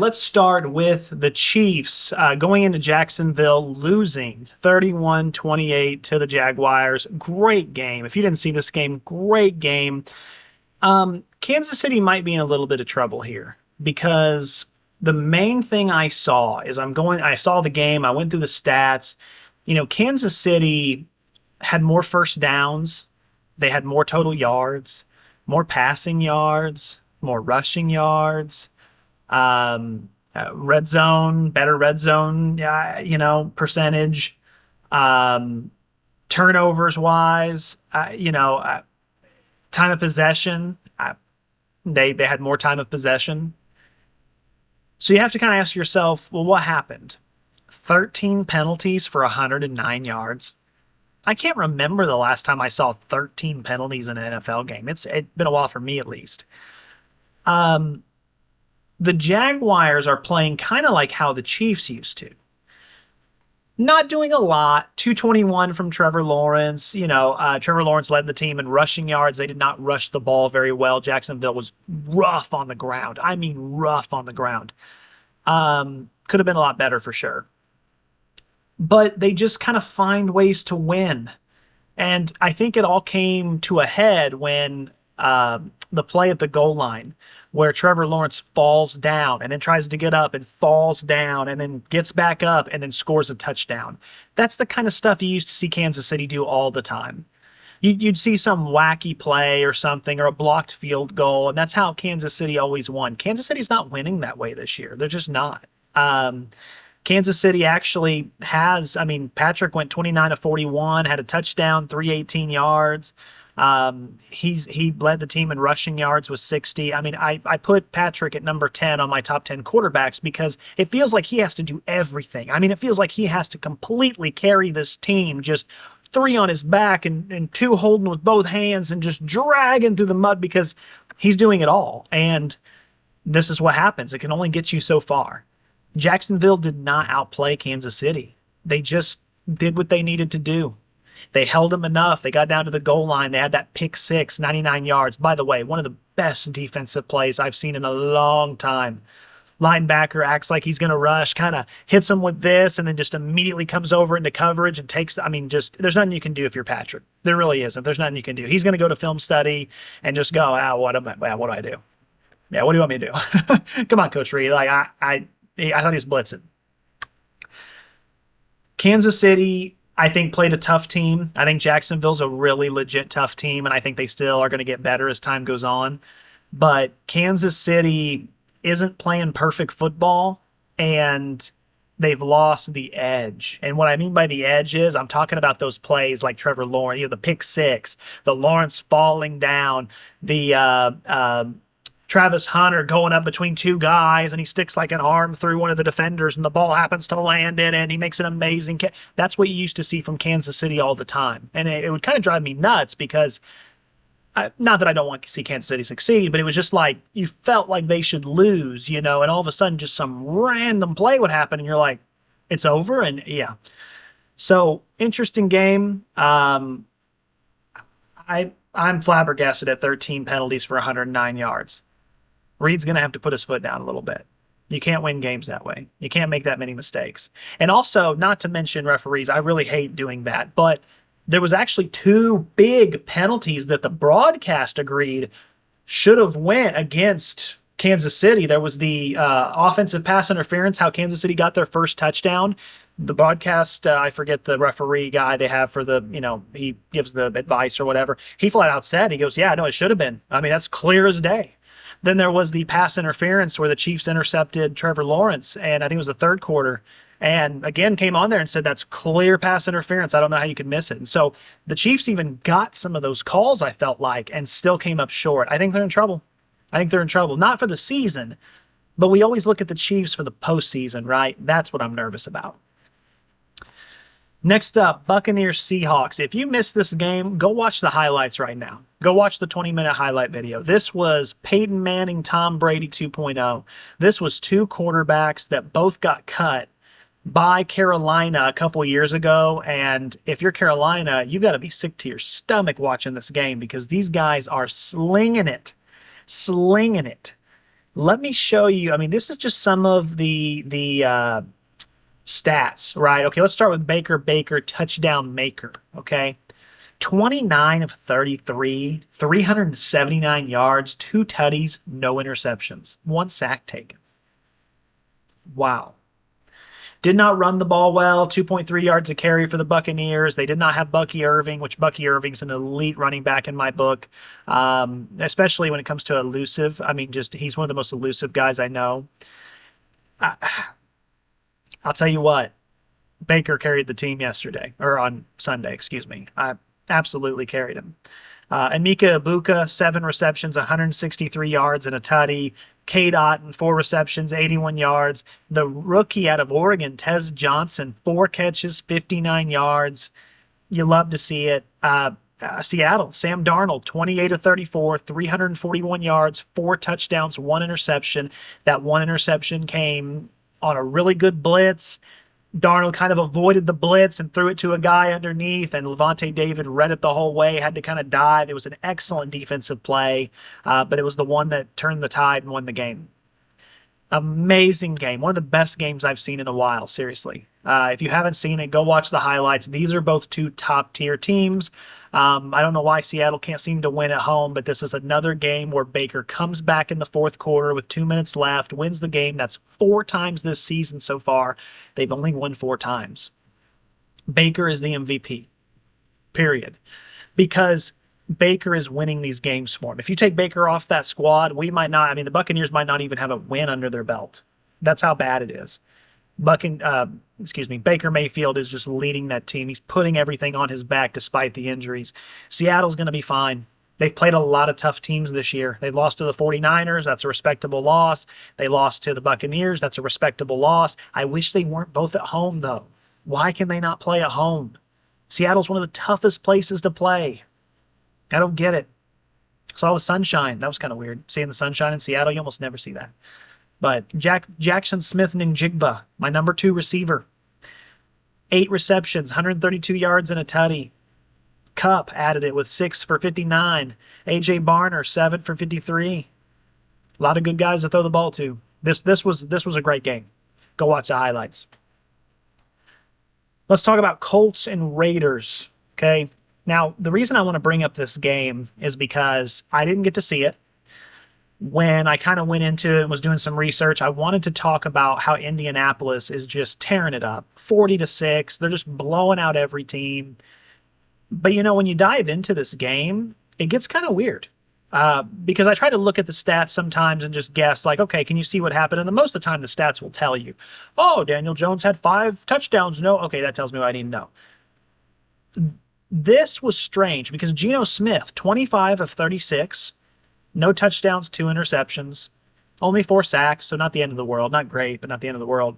let's start with the Chiefs going into Jacksonville, losing 31-28 to the Jaguars. Great game. If you didn't see this game, great game. Kansas City might be in a little bit of trouble here because the main thing I saw is I saw the game, I went through the stats. Kansas City had more first downs, they had more total yards, more passing yards, more rushing yards, red zone, better red zone, percentage, turnovers wise, time of possession. They had more time of possession. So you have to kind of ask yourself, well, what happened? 13 penalties for 109 yards. I can't remember the last time I saw 13 penalties in an NFL game. It's been a while for me, at least. The Jaguars are playing kind of like how the Chiefs used to. Not doing a lot. 221 from Trevor Lawrence. Trevor Lawrence led the team in rushing yards. They did not rush the ball very well. Jacksonville was rough on the ground. I mean, rough on the ground. Could have been a lot better for sure. But they just kind of find ways to win. And I think it all came to a head when the play at the goal line, where Trevor Lawrence falls down and then tries to get up and falls down and then gets back up and then scores a touchdown. That's the kind of stuff you used to see Kansas City do all the time. You'd see some wacky play or something, or a blocked field goal, and that's how Kansas City always won. Kansas City's not winning that way this year. They're just not. Kansas City actually has, Patrick went 29 of 41, had a touchdown, 318 yards. He led the team in rushing yards with 60. I put Patrick at number 10 on my top 10 quarterbacks because it feels like he has to do everything. It feels like he has to completely carry this team, just 3 on his back and 2 holding with both hands and just dragging through the mud because he's doing it all. And this is what happens. It can only get you so far. Jacksonville did not outplay Kansas City. They just did what they needed to do. They held them enough. They got down to the goal line. They had that pick six, 99 yards. By the way, one of the best defensive plays I've seen in a long time. Linebacker acts like he's going to rush, kind of hits him with this, and then just immediately comes over into coverage and takes, there's nothing you can do if you're Patrick. There really isn't. There's nothing you can do. He's going to go to film study and just go, what do I do? Yeah, what do you want me to do? Come on, Coach Reed. I thought he was blitzing. Kansas City, I think, played a tough team. I think Jacksonville's a really legit tough team, and I think they still are going to get better as time goes on. But Kansas City isn't playing perfect football, and they've lost the edge. And what I mean by the edge is I'm talking about those plays like Trevor Lawrence, the pick six, the Lawrence falling down, the Travis Hunter going up between 2 guys and he sticks like an arm through one of the defenders and the ball happens to land in it and he makes an amazing catch. That's what you used to see from Kansas City all the time. And it would kind of drive me nuts because, not that I don't want to see Kansas City succeed, but it was just like you felt like they should lose, and all of a sudden just some random play would happen and you're like, it's over. And yeah. So interesting game. I'm flabbergasted at 13 penalties for 109 yards. Reed's going to have to put his foot down a little bit. You can't win games that way. You can't make that many mistakes. And also, not to mention referees, I really hate doing that, but there was actually 2 big penalties that the broadcast agreed should have went against Kansas City. There was the offensive pass interference, how Kansas City got their first touchdown. The broadcast, I forget the referee guy they have for he gives the advice or whatever. He flat out said, he goes, yeah, no, it should have been. That's clear as day. Then there was the pass interference where the Chiefs intercepted Trevor Lawrence, and I think it was the third quarter. And again, came on there and said, that's clear pass interference. I don't know how you could miss it. And so the Chiefs even got some of those calls, I felt like, and still came up short. I think they're in trouble. Not for the season, but we always look at the Chiefs for the postseason, right? That's what I'm nervous about. Next up, Buccaneers Seahawks. If you missed this game, go watch the highlights right now. Go watch the 20-minute highlight video. This was Peyton Manning, Tom Brady 2.0. This was 2 quarterbacks that both got cut by Carolina a couple years ago. And if you're Carolina, you've got to be sick to your stomach watching this game because these guys are slinging it. Let me show you. I mean, this is just some of the stats, right? Okay, let's start with Baker. Baker, touchdown maker. Okay, 29 of 33, 379 yards, two tutties, no interceptions, one sack taken. Wow. Did not run the ball well, 2.3 yards a carry for the Buccaneers. They did not have Bucky Irving, which Bucky Irving's an elite running back in my book, especially when it comes to elusive. I mean, just he's one of the most elusive guys I know. I, I'll tell you what, Baker carried the team yesterday, or on Sunday, excuse me. I absolutely carried him. And Mika Ibuka, 7 receptions, 163 yards and a tutty. K-Dot in 4 receptions, 81 yards. The rookie out of Oregon, Tez Johnson, 4 catches, 59 yards. You love to see it. Seattle, Sam Darnold, 28 of 34, 341 yards, 4 touchdowns, 1 interception. That 1 interception came on a really good blitz. Darnold kind of avoided the blitz and threw it to a guy underneath, and Levante David read it the whole way, had to kind of dive. It was an excellent defensive play, but it was the one that turned the tide and won the game. Amazing game. One of the best games I've seen in a while, seriously. If you haven't seen it, go watch the highlights. These are both 2 top-tier teams. I don't know why Seattle can't seem to win at home, but this is another game where Baker comes back in the 4th quarter with 2 minutes left, wins the game. That's 4 times this season so far. They've only won 4 times. Baker is the MVP, period. Because Baker is winning these games for him. If you take Baker off that squad, we might not, I mean, the Buccaneers might not even have a win under their belt. That's how bad it is. Baker Mayfield is just leading that team. He's putting everything on his back despite the injuries. Seattle's going to be fine. They've played a lot of tough teams this year. They've lost to the 49ers. That's a respectable loss. They lost to the Buccaneers. That's a respectable loss. I wish they weren't both at home, though. Why can they not play at home? Seattle's one of the toughest places to play. I don't get it. Saw the sunshine. That was kind of weird. Seeing the sunshine in Seattle, you almost never see that. But Jackson Smith-Njigba, my number 2 receiver. 8 receptions, 132 yards and a tutty. Cup added it with 6 for 59. A.J. Barner, 7 for 53. A lot of good guys to throw the ball to. This was a great game. Go watch the highlights. Let's talk about Colts and Raiders, okay? Now, the reason I want to bring up this game is because I didn't get to see it. When I kind of went into it and was doing some research, I wanted to talk about how Indianapolis is just tearing it up. 40-6. They're just blowing out every team. But, you know, when you dive into this game, it gets kind of weird. Because I try to look at the stats sometimes and just guess, like, okay, can you see what happened? And most of the time, the stats will tell you, oh, Daniel Jones had 5 touchdowns. No, okay, that tells me what I need to know. This was strange because Geno Smith, 25 of 36, no touchdowns, 2 interceptions, only 4 sacks, so not the end of the world. Not great, but not the end of the world.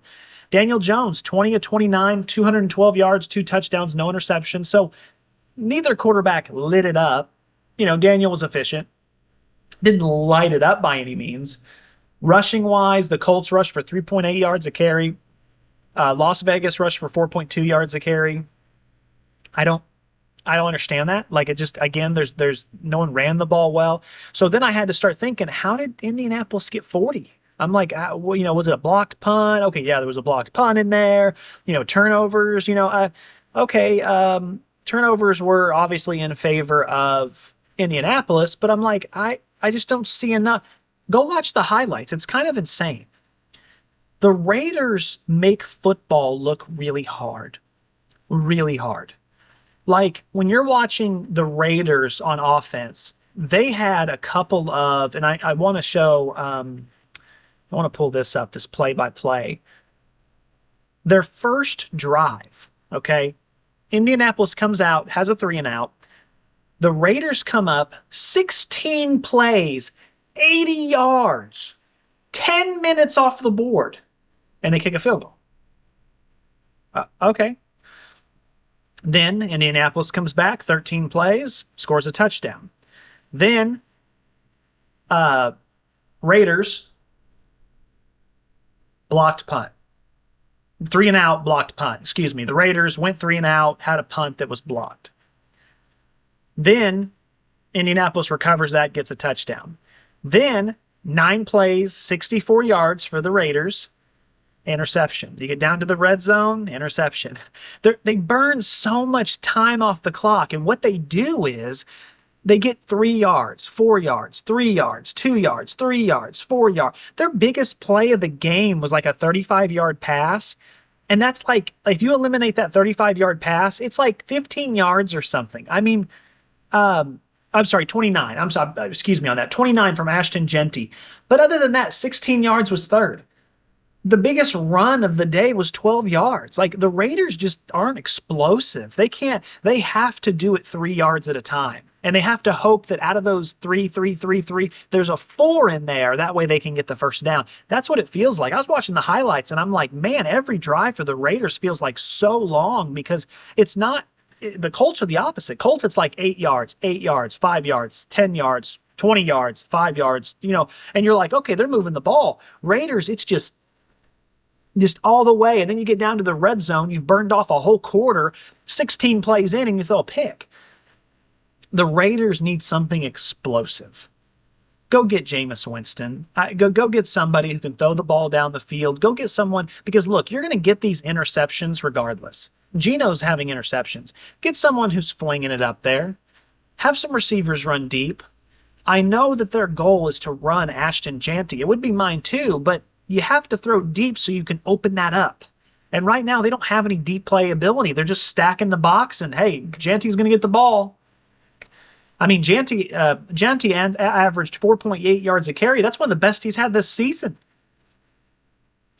Daniel Jones, 20 of 29, 212 yards, 2 touchdowns, no interceptions. So neither quarterback lit it up. You know, Daniel was efficient. Didn't light it up by any means. Rushing-wise, the Colts rushed for 3.8 yards a carry. Las Vegas rushed for 4.2 yards a carry. I don't understand that. Like, it just, again, there's no one ran the ball well. So then I had to start thinking, how did Indianapolis get 40? I'm like, well, you know, was it a blocked punt? Okay, yeah, there was a blocked punt in there. You know, turnovers, you know, turnovers were obviously in favor of Indianapolis, but I'm like, I just don't see enough. Go watch the highlights. It's kind of insane. The Raiders make football look really hard. Really hard. Like, when you're watching the Raiders on offense, they had a couple of, and I want to show, I want to pull this up, this play-by-play. Their first drive, okay? Indianapolis comes out, has a 3-and-out. The Raiders come up, 16 plays, 80 yards, 10 minutes off the board, and they kick a field goal. Okay. Then Indianapolis comes back, 13 plays, scores a touchdown. Then Raiders blocked punt. 3-and-out, blocked punt. Excuse me. The Raiders went 3-and-out, had a punt that was blocked. Then Indianapolis recovers that, gets a touchdown. Then 9 plays, 64 yards for the Raiders. Interception. You get down to the red zone, interception. They burn so much time off the clock. And what they do is they get 3 yards, 4 yards, 3 yards, 2 yards, 3 yards, 4 yards. Their biggest play of the game was like a 35-yard pass. And that's like, if you eliminate that 35-yard pass, it's like 15 yards or something. I mean, I'm sorry, 29. I'm sorry, excuse me on that. 29 from Ashton Genty. But other than that, 16 yards was third. The biggest run of the day was 12 yards. Like, the Raiders just aren't explosive. They have to do it 3 yards at a time. And they have to hope that out of those 3, there's a 4 in there. That way they can get the first down. That's what it feels like. I was watching the highlights and I'm like, man, every drive for the Raiders feels like so long, because it's not, the Colts are the opposite. Colts, it's like 8 yards, 5 yards, 10 yards, 20 yards, 5 yards, and you're like, okay, they're moving the ball. Raiders, it's just all the way. And then you get down to the red zone. You've burned off a whole quarter, 16 plays in, and you throw a pick. The Raiders need something explosive. Go get Jameis Winston. Go get somebody who can throw the ball down the field. Go get someone, because look, you're going to get these interceptions regardless. Geno's having interceptions. Get someone who's flinging it up there. Have some receivers run deep. I know that their goal is to run Ashton Genty. It would be mine too, but you have to throw deep so you can open that up. And right now, they don't have any deep play ability. They're just stacking the box, and hey, Genty's going to get the ball. I mean, Genty averaged 4.8 yards a carry. That's one of the best he's had this season.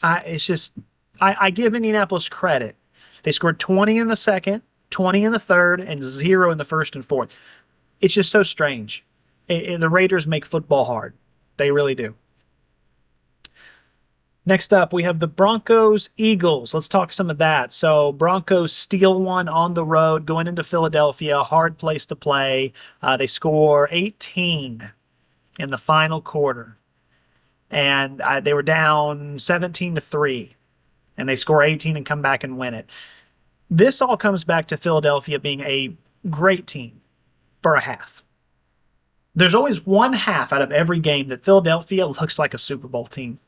I give Indianapolis credit. They scored 20 in the second, 20 in the third, and 0 in the first and fourth. It's just so strange. The Raiders make football hard. They really do. Next up, we have the Broncos-Eagles. Let's talk some of that. So Broncos steal one on the road, going into Philadelphia, hard place to play. They score 18 in the final quarter. And they were down 17-3. And they score 18 and come back and win it. This all comes back to Philadelphia being a great team for a half. There's always one half out of every game that Philadelphia looks like a Super Bowl team.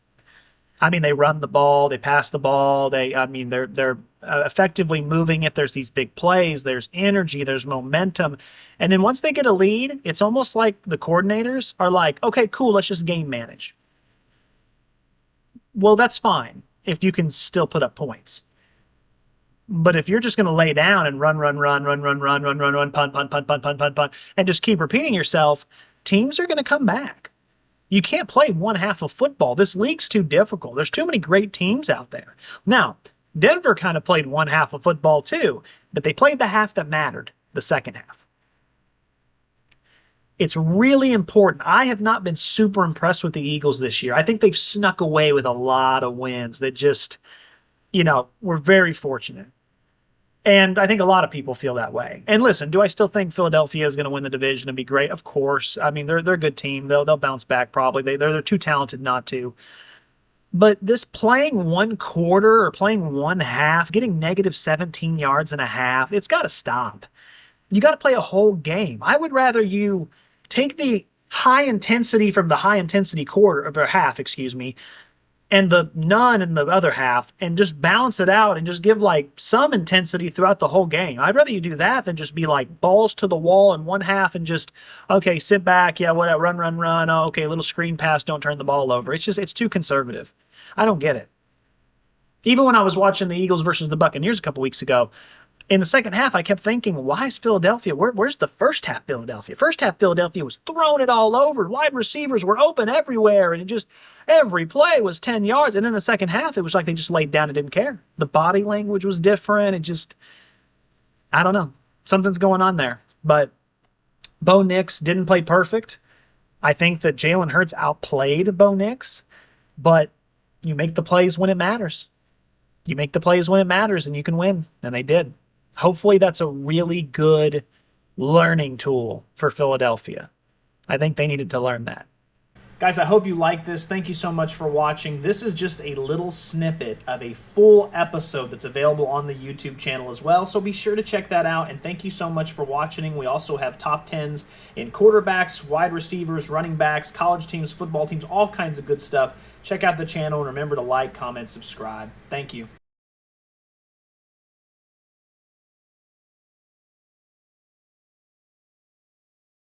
I mean, they run the ball, they pass the ball, they're effectively moving it. There's these big plays, there's energy, there's momentum. And then once they get a lead, it's almost like the coordinators are like, okay, cool, let's just game manage. Well, that's fine if you can still put up points. But if you're just going to lay down and run, punt, and just keep repeating yourself, teams are going to come back. You can't play one half of football. This league's too difficult. There's too many great teams out there. Now, Denver kind of played one half of football too, but they played the half that mattered, the second half. It's really important. I have not been super impressed with the Eagles this year. I think they've snuck away with a lot of wins that just, we're very fortunate. And I think a lot of people feel that way. And listen, do I still think Philadelphia is going to win the division and be great? Of course. I mean, they're a good team. They'll bounce back probably. They're too talented not to. But this playing one quarter or playing one half, getting negative 17 yards and a half, it's got to stop. You got to play a whole game. I would rather you take the high intensity from the high intensity quarter or half, and the none in the other half, and just balance it out and just give like some intensity throughout the whole game. I'd rather you do that than just be like balls to the wall in one half and just, okay, sit back, yeah, whatever, run. Oh, okay, little screen pass, don't turn the ball over. It's too conservative. I don't get it. Even when I was watching the Eagles versus the Buccaneers a couple weeks ago, in the second half, I kept thinking, why is Philadelphia? Where's the first half Philadelphia? First half Philadelphia was throwing it all over. Wide receivers were open everywhere, and every play was 10 yards. And then the second half, it was like they just laid down and didn't care. The body language was different. I don't know. Something's going on there. But Bo Nix didn't play perfect. I think that Jalen Hurts outplayed Bo Nix, but you make the plays when it matters. You make the plays when it matters, and you can win, and they did. Hopefully that's a really good learning tool for Philadelphia. I think they needed to learn that. Guys, I hope you like this. Thank you so much for watching. This is just a little snippet of a full episode that's available on the YouTube channel as well, so be sure to check that out, and thank you so much for watching. We also have top 10s in quarterbacks, wide receivers, running backs, college teams, football teams, all kinds of good stuff. Check out the channel, and remember to like, comment, subscribe. Thank you.